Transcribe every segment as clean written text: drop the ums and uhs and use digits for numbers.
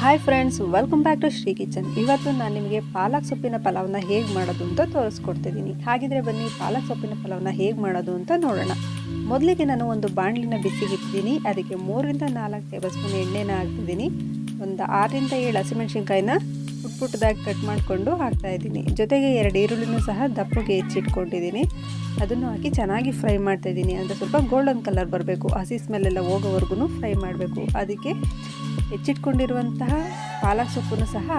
Hi friends, welcome back to Shri kitchen. ಇವತ್ತು ನಾನು ನಿಮಗೆ ಪಾಲಕ್ ಸೊಪ್ಪಿನ ಪಲಾವ್ನ ಹೇಗೆ ಮಾಡೋದು ಅಂತ ತೋರಿಸ್ಕೊಡ್ತಿದ್ದೀನಿ. ಹಾಗಿದ್ರೆ ಬನ್ನಿ ಪಾಲಕ್ ಸೊಪ್ಪಿನ ಪಲಾವ್ನ ಹೇಗೆ ಮಾಡೋದು ಅಂತ ನೋಡೋಣ. ಮೊದಲಿಗೆ ನಾನು ಒಂದು ಬಾಣಲಿನ ಬಿಸಿಗಿಟ್ಟಿದ್ದೀನಿ. ಅದಕ್ಕೆ 3 ರಿಂದ 4 ಟೇಬಲ್ ಸ್ಪೂನ್ ಎಣ್ಣೆನ ಹಾಕ್ತಿದ್ದೀನಿ. ಒಂದು 6 ರಿಂದ 7 ಹಸಿಮೆಣಸಿನ್ಕಾಯಿನ ಪುಟ್ಟದಾಗಿ ಕಟ್ ಮಾಡಿಕೊಂಡು ಹಾಕ್ತಾಯಿದ್ದೀನಿ. ಜೊತೆಗೆ 2 ಈರುಳ್ಳಿನೂ ಸಹ ದಪ್ಪಗೆ ಹೆಚ್ಚಿಟ್ಕೊಂಡಿದ್ದೀನಿ. ಅದನ್ನು ಹಾಕಿ ಚೆನ್ನಾಗಿ ಫ್ರೈ ಮಾಡ್ತಾಯಿದ್ದೀನಿ. ಅಂದರೆ ಸ್ವಲ್ಪ ಗೋಲ್ಡನ್ ಕಲರ್ ಬರಬೇಕು, ಹಸಿ ಸ್ಮೆಲ್ಲೆಲ್ಲ ಹೋಗೋವರೆಗೂ ಫ್ರೈ ಮಾಡಬೇಕು. ಅದಕ್ಕೆ ಹೆಚ್ಚಿಟ್ಕೊಂಡಿರುವಂತಹ ಪಾಲಕ್ ಸೊಪ್ಪನ್ನು ಸಹ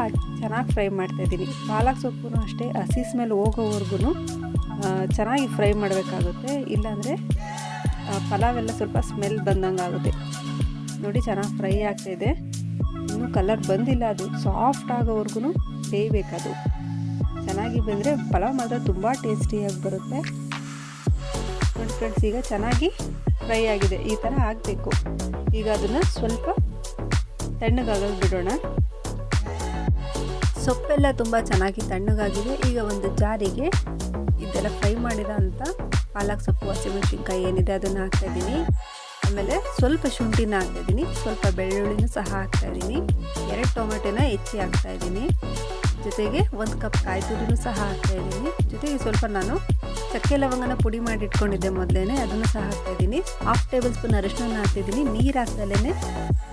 ಚೆನ್ನಾಗಿ ಫ್ರೈ ಮಾಡ್ತಾಯಿದ್ದೀನಿ. ಪಾಲಕ್ ಸೊಪ್ಪನ್ನು ಅಷ್ಟೇ ಹಸಿ ಸ್ಮೆಲ್ ಹೋಗೋವರೆಗೂ ಚೆನ್ನಾಗಿ ಫ್ರೈ ಮಾಡಬೇಕಾಗುತ್ತೆ. ಇಲ್ಲಾಂದರೆ ಪಲಾವೆಲ್ಲ ಸ್ವಲ್ಪ ಸ್ಮೆಲ್ ಬಂದಂಗೆ ಆಗುತ್ತೆ. ನೋಡಿ, ಚೆನ್ನಾಗಿ ಫ್ರೈ ಆಗ್ತಾಯಿದೆ. ಇನ್ನೂ ಕಲರ್ ಬಂದಿಲ್ಲ, ಅದು ಸಾಫ್ಟ್ ಆಗೋವರೆಗೂ ಬೇಯಬೇಕದು. ಚೆನ್ನಾಗಿ ಬಂದರೆ ಪಲಾವ್ ಮಾತ್ರ ತುಂಬ ಟೇಸ್ಟಿಯಾಗಿ ಬರುತ್ತೆ. ನೋಡಿ ಫ್ರೆಂಡ್ಸ್, ಈಗ ಚೆನ್ನಾಗಿ ಫ್ರೈ ಆಗಿದೆ. ಈ ಥರ ಆಗಬೇಕು. ಈಗ ಅದನ್ನು ಸ್ವಲ್ಪ ತಣ್ಣಗಾಗೋದು ಬಿಡೋಣ. ಸೊಪ್ಪೆಲ್ಲ ತುಂಬ ಚೆನ್ನಾಗಿ ತಣ್ಣಗಾಗಿದೆ. ಈಗ ಒಂದು ಜಾರಿಗೆ ಇದೆಲ್ಲ ಫ್ರೈ ಮಾಡಿರೋ ಅಂಥ ಪಾಲಕ್ ಸೊಪ್ಪು, ಹಸಿಮೆಣಸಿನ್ಕಾಯಿ ಏನಿದೆ ಅದನ್ನು ಹಾಕ್ತಾಯಿದ್ದೀನಿ. ಆಮೇಲೆ ಸ್ವಲ್ಪ ಶುಂಠಿನ ಹಾಕ್ತಾಯಿದ್ದೀನಿ, ಸ್ವಲ್ಪ ಬೆಳ್ಳುಳ್ಳಿನೂ ಸಹ ಹಾಕ್ತಾಯಿದ್ದೀನಿ, 2 ಟೊಮೆಟೊನ ಹೆಚ್ಚಿ ಹಾಕ್ತಾಯಿದ್ದೀನಿ. ಜೊತೆಗೆ 1 ಕಪ್ ಕಾಯಿ ತುರಿನೂ ಸಹ ಹಾಕ್ತಾಯಿದ್ದೀನಿ. ಜೊತೆಗೆ ಸ್ವಲ್ಪ ನಾನು ಚಕ್ಕೆ ಲವಂಗನ ಪುಡಿ ಮಾಡಿ ಇಟ್ಕೊಂಡಿದ್ದೆ ಮೊದಲೇ, ಅದನ್ನು ಸಹ ಹಾಕ್ತಾಯಿದ್ದೀನಿ. 1/2 ಟೇಬಲ್ ಸ್ಪೂನ್ ಅರಿಶಿನ ಹಾಕ್ತಿದ್ದೀನಿ. ನೀರು ಹಾಕ್ದಲೇ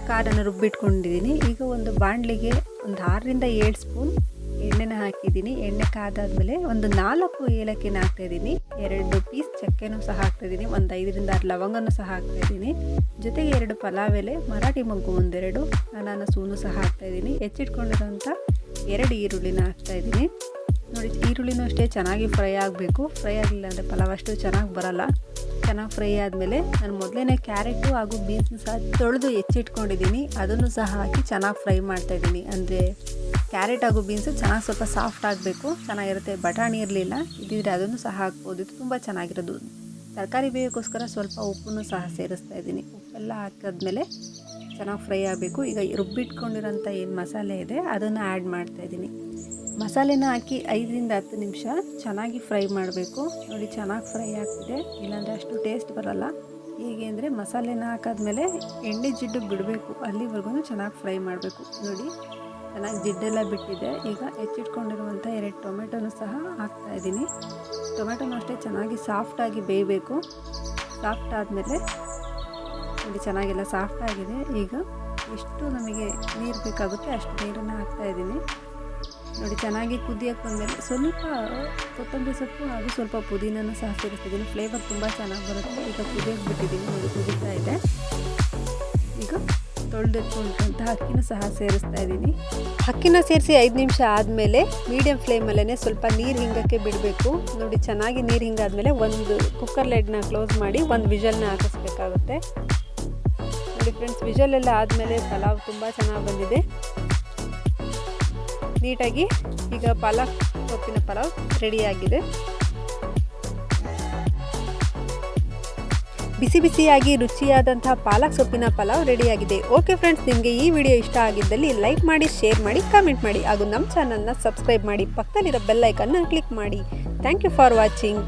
ಖಾರನ ರುಬ್ಬಿಟ್ಕೊಂಡಿದ್ದೀನಿ. ಈಗ ಒಂದು ಬಾಣಲಿಗೆ ಒಂದು 6 ರಿಂದ 7 ಸ್ಪೂನ್ ಎಣ್ಣೆನ ಹಾಕಿದ್ದೀನಿ. ಎಣ್ಣೆ ಕಾದಾದ್ಮೇಲೆ ಒಂದು 4 ಏಲಕ್ಕಿನ ಹಾಕ್ತಾಯಿದ್ದೀನಿ, 2 ಪೀಸ್ ಚಕ್ಕೆನೂ ಸಹ ಹಾಕ್ತಾಯಿದ್ದೀನಿ, ಒಂದು 5 ರಿಂದ 6 ಲವಂಗನೂ ಸಹ ಹಾಕ್ತಾಯಿದ್ದೀನಿ. ಜೊತೆಗೆ 2 ಪಲಾವ್ ಎಲೆ, ಮರಾಠಿ ಮೊಗ್ಗು 1-2, ಅನಾನಸೂನು ಸಹ ಹಾಕ್ತಾಯಿದ್ದೀನಿ. ಹೆಚ್ಚಿಟ್ಕೊಂಡಿರೋಂಥ 2 ಈರುಳ್ಳಿನ ಹಾಕ್ತಾಯಿದ್ದೀನಿ. ನೋಡಿ, ಈರುಳ್ಳಿನೂ ಅಷ್ಟೇ ಚೆನ್ನಾಗಿ ಫ್ರೈ ಆಗಬೇಕು. ಫ್ರೈ ಆಗಲಿಲ್ಲ ಅಂದರೆ ಪಲಾವ್ ಅಷ್ಟು ಚೆನ್ನಾಗಿ ಬರಲ್ಲ. ಚೆನ್ನಾಗಿ ಫ್ರೈ ಆದಮೇಲೆ ನಾನು ಮೊದಲೇ ಕ್ಯಾರೆಟು ಹಾಗೂ ಬೀನ್ಸ್ನ ಸಹ ತೊಳೆದು ಹೆಚ್ಚಿಟ್ಕೊಂಡಿದ್ದೀನಿ. ಅದನ್ನು ಸಹ ಹಾಕಿ ಚೆನ್ನಾಗಿ ಫ್ರೈ ಮಾಡ್ತಾಯಿದ್ದೀನಿ. ಅಂದರೆ ಕ್ಯಾರೆಟ್ ಹಾಗೂ ಬೀನ್ಸು ಚೆನ್ನಾಗಿ ಸ್ವಲ್ಪ ಸಾಫ್ಟ್ ಆಗಬೇಕು, ಚೆನ್ನಾಗಿರುತ್ತೆ. ಬಟಾಣಿ ಇರಲಿಲ್ಲ, ಇದ್ದಿದ್ರೆ ಅದನ್ನು ಸಹ ಹಾಕ್ಬೋದು. ಇದು ತುಂಬ ಚೆನ್ನಾಗಿರೋದು. ತರಕಾರಿ ಬೇಯೋಕ್ಕೋಸ್ಕರ ಸ್ವಲ್ಪ ಉಪ್ಪನ್ನು ಸಹ ಸೇರಿಸ್ತಾ ಇದ್ದೀನಿ. ಉಪ್ಪೆಲ್ಲ ಹಾಕಿದ್ಮೇಲೆ ಚೆನ್ನಾಗಿ ಫ್ರೈ ಆಗಬೇಕು. ಈಗ ರುಬ್ಬಿಟ್ಕೊಂಡಿರೋಂಥ ಏನು ಮಸಾಲೆ ಇದೆ ಅದನ್ನು ಆ್ಯಡ್ ಮಾಡ್ತಾಯಿದ್ದೀನಿ. ಮಸಾಲೆನ ಹಾಕಿ 5 ರಿಂದ 10 ನಿಮಿಷ ಚೆನ್ನಾಗಿ ಫ್ರೈ ಮಾಡಬೇಕು. ನೋಡಿ, ಚೆನ್ನಾಗಿ ಫ್ರೈ ಆಗ್ತಿದೆ, ಇಲ್ಲಾಂದರೆ ಅಷ್ಟು ಟೇಸ್ಟ್ ಬರೋಲ್ಲ. ಹೇಗೆ ಅಂದರೆ ಮಸಾಲೆನ ಹಾಕಾದ್ಮೇಲೆ ಎಣ್ಣೆ ಜಿಡ್ಡು ಬಿಡಬೇಕು, ಅಲ್ಲಿವರೆಗೂ ಚೆನ್ನಾಗಿ ಫ್ರೈ ಮಾಡಬೇಕು. ನೋಡಿ, ಚೆನ್ನಾಗಿ ಜಿಡ್ಡೆಲ್ಲ ಬಿಟ್ಟಿದೆ. ಈಗ ಹೆಚ್ಚಿಟ್ಕೊಂಡಿರುವಂಥ 2 ಟೊಮೆಟೊನೂ ಸಹ ಹಾಕ್ತಾಯಿದ್ದೀನಿ. ಟೊಮೆಟೊನೂ ಅಷ್ಟೇ ಚೆನ್ನಾಗಿ ಸಾಫ್ಟಾಗಿ ಬೇಯಬೇಕು. ಸಾಫ್ಟ್ ಆದಮೇಲೆ ನೋಡಿ, ಚೆನ್ನಾಗೆಲ್ಲ ಸಾಫ್ಟ್ ಆಗಿದೆ. ಈಗ ಎಷ್ಟು ನಮಗೆ ನೀರು ಬೇಕಾಗುತ್ತೆ ಅಷ್ಟು ನೀರನ್ನು ಹಾಕ್ತಾಯಿದ್ದೀನಿ. ನೋಡಿ, ಚೆನ್ನಾಗಿ ಕುದಿಯೋಕ್ಕೆ ಬಂದಮೇಲೆ ಸ್ವಲ್ಪ ಕೊತ್ತಂಬರಿ ಸೊಪ್ಪು ಹಾಗೂ ಸ್ವಲ್ಪ ಪುದೀನೂ ಸಹ ಸೇರಿಸ್ತಿದ್ದೀನಿ. ಫ್ಲೇವರ್ ತುಂಬ ಚೆನ್ನಾಗಿ ಬರುತ್ತೆ. ಈಗ ಕುದಿಯೋಕ್ಕೆ ಬಿಟ್ಟಿದ್ದೀನಿ. ನೋಡಿ, ಕುದೀತಾ ಇದೆ. ಈಗ ತೊಳೆದಿಟ್ಕೊಂಡಿರೋಂಥ ಅಕ್ಕಿನೂ ಸಹ ಸೇರಿಸ್ತಾ ಇದ್ದೀನಿ. ಅಕ್ಕಿನ ಸೇರಿಸಿ 5 ನಿಮಿಷ ಆದಮೇಲೆ ಮೀಡಿಯಮ್ ಫ್ಲೇಮಲ್ಲೇ ಸ್ವಲ್ಪ ನೀರು ಹಿಂಗಕ್ಕೆ ಬಿಡಬೇಕು. ನೋಡಿ, ಚೆನ್ನಾಗಿ ನೀರು ಹಿಂಗಾದ್ಮೇಲೆ ಒಂದು ಕುಕ್ಕರ್ ಲೆಡ್ನ ಕ್ಲೋಸ್ ಮಾಡಿ ಒಂದು ವಿಷಲ್ನ ಹಾಕಿಸ್ಬೇಕಾಗುತ್ತೆ. ನೋಡಿ ಫ್ರೆಂಡ್ಸ್, ವಿಷಲೆಲ್ಲ ಆದಮೇಲೆ ಪಲಾವ್ ತುಂಬ ಚೆನ್ನಾಗಿ ಬಂದಿದೆ ನೀಟಾಗಿ. ಈಗ ಪಾಲಕ್ ಸೊಪ್ಪಿನ ಪಲಾವ್ ರೆಡಿಯಾಗಿದೆ. ಬಿಸಿ ಬಿಸಿಯಾಗಿ ರುಚಿಯಾದಂತಹ ಪಾಲಕ್ ಸೊಪ್ಪಿನ ಪಲಾವ್ ರೆಡಿಯಾಗಿದೆ. ಓಕೆ ಫ್ರೆಂಡ್ಸ್, ನಿಮಗೆ ಈ ವಿಡಿಯೋ ಇಷ್ಟ ಆಗಿದ್ದಲ್ಲಿ ಲೈಕ್ ಮಾಡಿ, ಶೇರ್ ಮಾಡಿ, ಕಮೆಂಟ್ ಮಾಡಿ ಹಾಗೂ ನಮ್ಮ ಚಾನಲ್ನ ಸಬ್ಸ್ಕ್ರೈಬ್ ಮಾಡಿ. ಪಕ್ಕದಲ್ಲಿರೋ ಬೆಲ್ ಐಕನ್ನ ಕ್ಲಿಕ್ ಮಾಡಿ. Thank you for watching.